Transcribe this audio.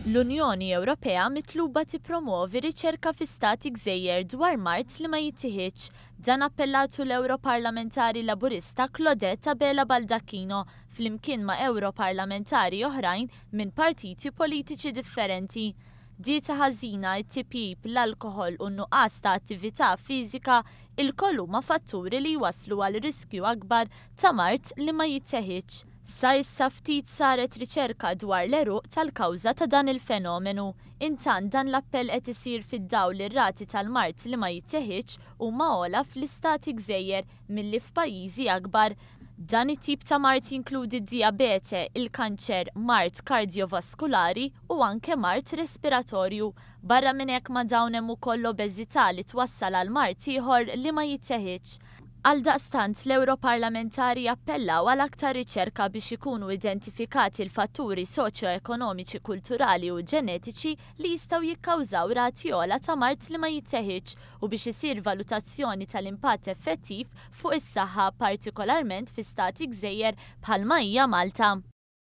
L-Unjoni Ewropea mitluba tippromovi riċerka fi stati gżejjer dwar mart li ma jittieħedx. Dan appellatu l-Europarlamentari Laburista Claudette Abela Baldacchino flimkien ma' Europarlamentari oħrajn minn partiti politiċi differenti. Dieta ħażina, it-tipib, l-alkoħol u nuqqas ta' attività fiżika il-koll huma fatturi li jwasslu għal riskju akbar ta' mart li ma jittieħedx. Sa issa ftit saret riċerka dwar l-eruq tal-kawża ta' dan il-fenomenu. Intant dan l-appell qed isir fid-dawl ir-rati tal-mart li ma jittieħedx huma ogħla fl-istati gżejjer milli f'pajjiżi akbar. Dan it-tip ta' mart jinkludi d-diabete, il-kanċer, mart kardiovaskulari u anke mart respiratorju. Barra minn hekk ma' dawn hemm ukoll l-obeżità li twassal għal mart ieħor li ma jittieħedx. Għaldaqstant l-Europarlamentari appellaw għal aktar riċerka biex ikunu identifikati l-fatturi soċjo-ekonomiċi, kulturali u ġenetiċi li jistgħu jikkawżaw rati ogħla ta' mart li ma jittieħedx u biex isir valutazzjoni tal-impatt effettiv fuq is-saħħa partikolarment fi stati gżejjer bħalma hija Malta.